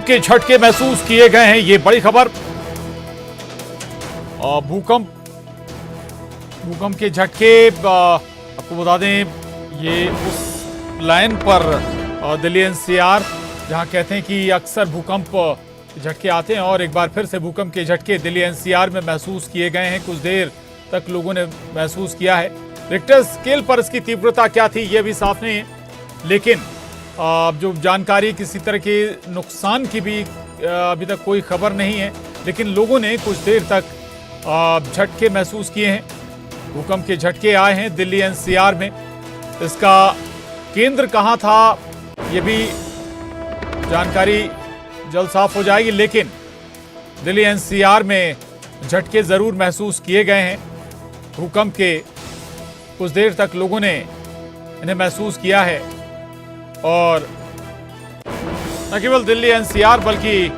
के झटके महसूस किए गए हैं, ये बड़ी खबर। भूकंप के झटके, आपको बता दें ये उस लाइन पर दिल्ली एनसीआर जहां कहते हैं कि अक्सर भूकंप झटके आते हैं और एक बार फिर से भूकंप के झटके दिल्ली एनसीआर में महसूस किए गए हैं। कुछ देर तक लोगों ने महसूस किया है। रिक्टर स्केल पर इसकी तीव्रता क्या थी ये भी साफ नहीं है, लेकिन जो जानकारी किसी तरह के नुकसान की भी अभी तक कोई खबर नहीं है, लेकिन लोगों ने कुछ देर तक झटके महसूस किए हैं। भूकंप के झटके आए हैं दिल्ली एनसीआर में। इसका केंद्र कहां था ये भी जानकारी जल्द साफ हो जाएगी, लेकिन दिल्ली एनसीआर में झटके जरूर महसूस किए गए हैं। भूकंप के कुछ देर तक लोगों ने इन्हें महसूस किया है और न केवल दिल्ली एनसीआर बल्कि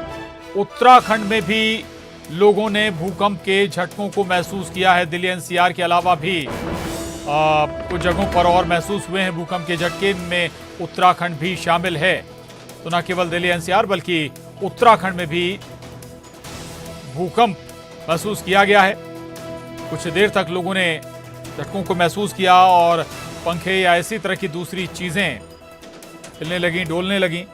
उत्तराखंड में भी लोगों ने भूकंप के झटकों को महसूस किया है। दिल्ली एनसीआर के अलावा भी कुछ जगहों पर और महसूस हुए हैं भूकंप के झटके, में उत्तराखंड भी शामिल है। तो न केवल दिल्ली एनसीआर बल्कि उत्तराखंड में भी भूकंप महसूस किया गया है। कुछ देर तक लोगों ने झटकों को महसूस किया और पंखे या इसी तरह की दूसरी चीजें हिलने लगी, डोलने लगी,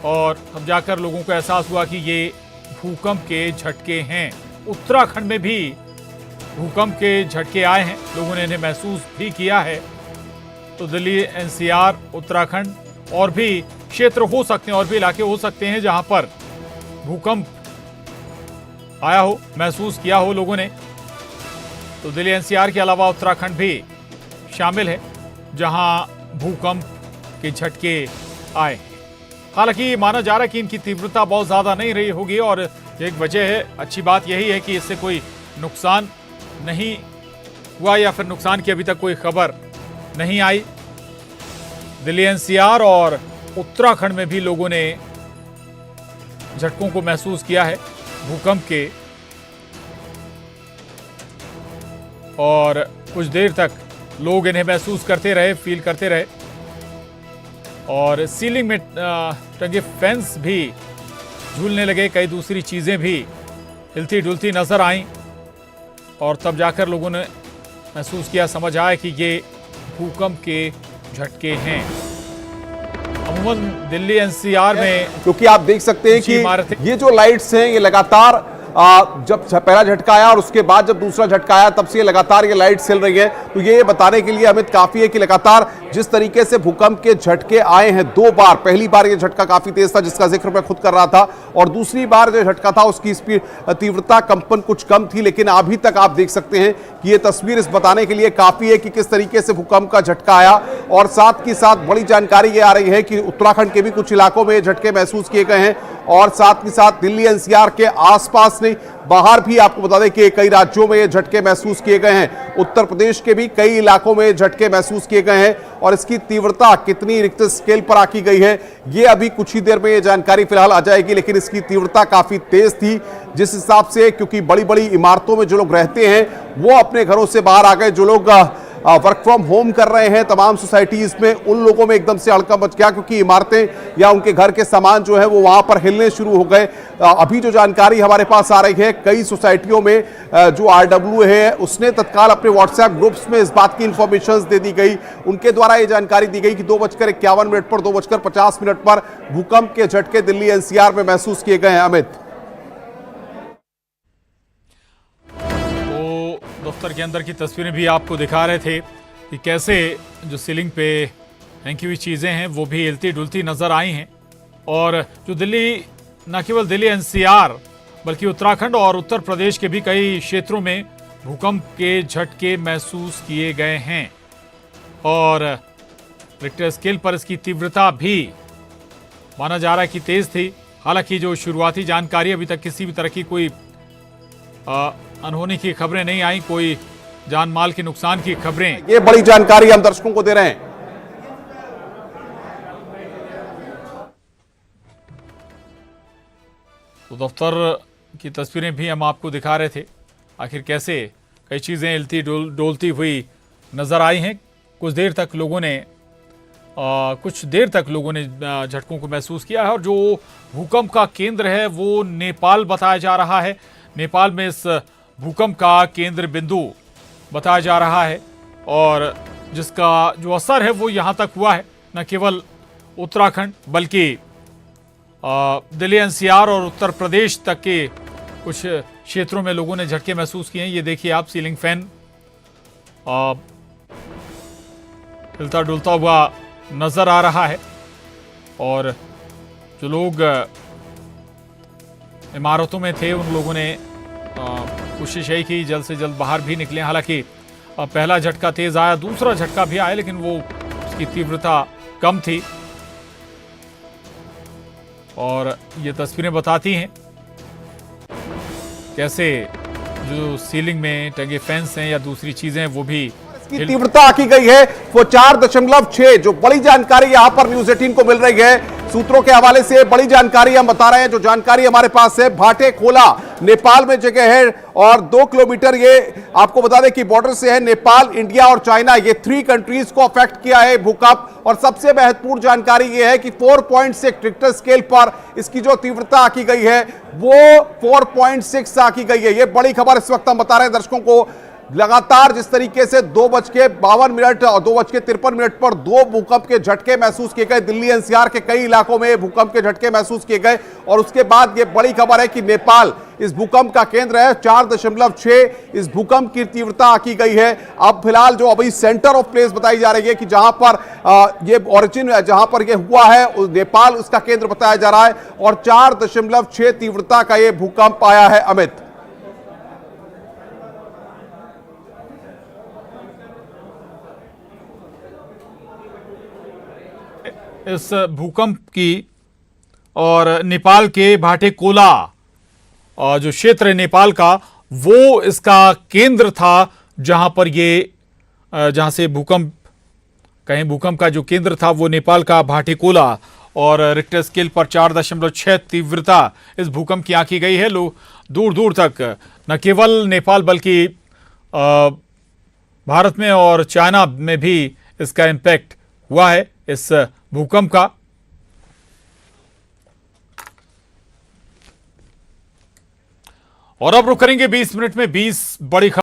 और तब जाकर लोगों को एहसास हुआ कि ये भूकंप के झटके हैं। उत्तराखंड में भी भूकंप के झटके आए हैं, लोगों ने इन्हें महसूस भी किया है। तो दिल्ली एनसीआर, उत्तराखंड और भी क्षेत्र हो सकते हैं, और भी इलाके हो सकते हैं जहां पर भूकंप आया हो, महसूस किया हो लोगों ने। तो दिल्ली एनसीआर के अलावा उत्तराखंड भी शामिल है जहां भूकंप के झटके आए। हालांकि माना जा रहा है कि इनकी तीव्रता बहुत ज्यादा नहीं रही होगी, और एक वजह है, अच्छी बात यही है कि इससे कोई नुकसान नहीं हुआ या फिर नुकसान की अभी तक कोई खबर नहीं आई। दिल्ली एनसीआर और उत्तराखंड में भी लोगों ने झटकों को महसूस किया है भूकंप के, और कुछ देर तक लोग इन्हें महसूस करते रहे, फील करते रहे। और सीलिंग में टंगे फैंस भी झूलने लगे, कई दूसरी चीजें भी हिलती डुलती नजर आईं, और तब जाकर लोगों ने महसूस किया, समझ आया कि ये भूकंप के झटके हैं। अमूमन दिल्ली एनसीआर में, क्योंकि आप देख सकते हैं कि ये जो लाइट्स हैं ये लगातार जब पहला झटका आया और उसके बाद जब दूसरा झटका आया तब से ये लगातार ये लाइट चल रही है। तो ये बताने के लिए हमें काफी है कि लगातार जिस तरीके से भूकंप के झटके आए हैं दो बार, पहली बार ये झटका काफी तेज था जिसका जिक्र मैं खुद कर रहा था, और दूसरी बार जो झटका था उसकी स्पीड, तीव्रता, कंपन कुछ कम थी, लेकिन अभी तक आप देख सकते हैं कि ये तस्वीर इस बताने के लिए काफी है कि किस तरीके से भूकंप का झटका आया। और साथ ही साथ बड़ी जानकारी ये आ रही है कि उत्तराखंड के भी कुछ इलाकों में झटके महसूस किए गए हैं, और साथ ही साथ दिल्ली एनसीआर के आसपास नहीं, बाहर भी आपको बता दें कि कई राज्यों में ये झटके महसूस किए गए हैं। उत्तर प्रदेश के भी कई इलाकों में झटके महसूस किए गए हैं, और इसकी तीव्रता कितनी रिक्टर स्केल पर आकी गई है ये अभी कुछ ही देर में ये जानकारी फिलहाल आ जाएगी, लेकिन इसकी तीव्रता काफी तेज थी, जिस हिसाब से, क्योंकि बड़ी बड़ी इमारतों में जो लोग रहते हैं वो अपने घरों से बाहर आ गए। जो लोग वर्क फ्रॉम होम कर रहे हैं तमाम सोसाइटीज में, उन लोगों में एकदम से हड़कंप मच गया, क्योंकि इमारतें या उनके घर के सामान जो है वो वहां पर हिलने शुरू हो गए। अभी जो जानकारी हमारे पास आ रही है, कई सोसाइटियों में जो आरडब्ल्यू है उसने तत्काल अपने व्हाट्सएप ग्रुप्स में इस बात की इंफॉर्मेशन दे दी गई, उनके द्वारा ये जानकारी दी गई कि 2:51 पर 2:50 पर भूकंप के झटके दिल्ली एनसीआर में महसूस किए गए हैं। अमित, दफ्तर के अंदर की तस्वीरें भी आपको दिखा रहे थे कि कैसे जो सीलिंग पे हैंगी हुई चीज़ें हैं वो भी हिलती डुलती नजर आई हैं, और जो दिल्ली, न केवल दिल्ली एनसीआर बल्कि उत्तराखंड और उत्तर प्रदेश के भी कई क्षेत्रों में भूकंप के झटके महसूस किए गए हैं, और रिक्टर स्केल पर इसकी तीव्रता भी माना जा रहा है कि तेज थी। हालांकि जो शुरुआती जानकारी, अभी तक किसी भी तरह की कोई अनहोनी की खबरें नहीं आई, कोई जान माल के नुकसान की खबरें। ये बड़ी जानकारी हम दर्शकों को दे रहे हैं। तो दफ्तर की तस्वीरें भी हम आपको दिखा रहे थे, आखिर कैसे कई चीजें हिलती डोलती हुई नजर आई हैं। कुछ देर तक लोगों ने कुछ देर तक लोगों ने झटकों को महसूस किया है और जो भूकंप का केंद्र है वो नेपाल बताया जा रहा है। नेपाल में इस भूकंप का केंद्र बिंदु बताया जा रहा है और जिसका जो असर है वो यहाँ तक हुआ है। न केवल उत्तराखंड बल्कि दिल्ली एनसीआर और उत्तर प्रदेश तक के कुछ क्षेत्रों में लोगों ने झटके महसूस किए हैं। ये देखिए आप, सीलिंग फैन हिलता डुलता हुआ नजर आ रहा है और जो लोग इमारतों में थे उन लोगों ने कोशिश यही की जल्द से जल्द बाहर भी निकले। हालांकि पहला झटका तेज आया, दूसरा झटका भी आया, लेकिन वो उसकी तीव्रता कम थी और ये तस्वीरें बताती हैं कैसे जो सीलिंग में टंगे फैंस हैं या दूसरी चीजें वो भी की तीव्रता आकी गई है वो 4.6। जो बड़ी जानकारी यहां पर न्यूज़ 18 को मिल रही है सूत्रों के हवाले से, बड़ी जानकारी हम बता रहे हैं। जो जानकारी हमारे पास है, भाटे खोला नेपाल में जगह है और 2 किलोमीटर ये आपको बता दें कि बॉर्डर से है। नेपाल, इंडिया और चाइना, ये 3 कंट्रीज को अफेक्ट किया है भूकंप। और सबसे महत्वपूर्ण जानकारी ये है कि 4.6 रिक्टर स्केल पर इसकी जो तीव्रता आकी गई है वो 4.6 आकी गई है। ये बड़ी खबर इस वक्त हम बता रहे हैं दर्शकों को। लगातार जिस तरीके से 2:52 और 2:53 पर 2 भूकंप के झटके महसूस किए गए, दिल्ली एनसीआर के कई इलाकों में भूकंप के झटके महसूस किए गए और उसके बाद ये बड़ी खबर है कि नेपाल इस भूकंप का केंद्र है। 4.6 इस भूकंप की तीव्रता आकी गई है। अब फिलहाल जो अभी सेंटर ऑफ प्लेस बताई जा रही है कि जहां पर ये ओरिजिन जहां पर ये हुआ है नेपाल उसका केंद्र बताया जा रहा है और 4.6 तीव्रता का ये भूकंप आया है। अमित, इस भूकंप की और नेपाल के भाटे कोला जो क्षेत्र है नेपाल का वो इसका केंद्र था जहां पर ये जहां से भूकंप का जो केंद्र था वो नेपाल का भाटे कोला और रिक्टर स्केल पर 4.6 तीव्रता इस भूकंप की आंकी गई है। लोग दूर दूर तक न केवल नेपाल बल्कि भारत में और चाइना में भी इसका इम्पैक्ट हुआ है इस भूकंप का। और अब रुक करेंगे 20 मिनट में 20 बड़ी खबर।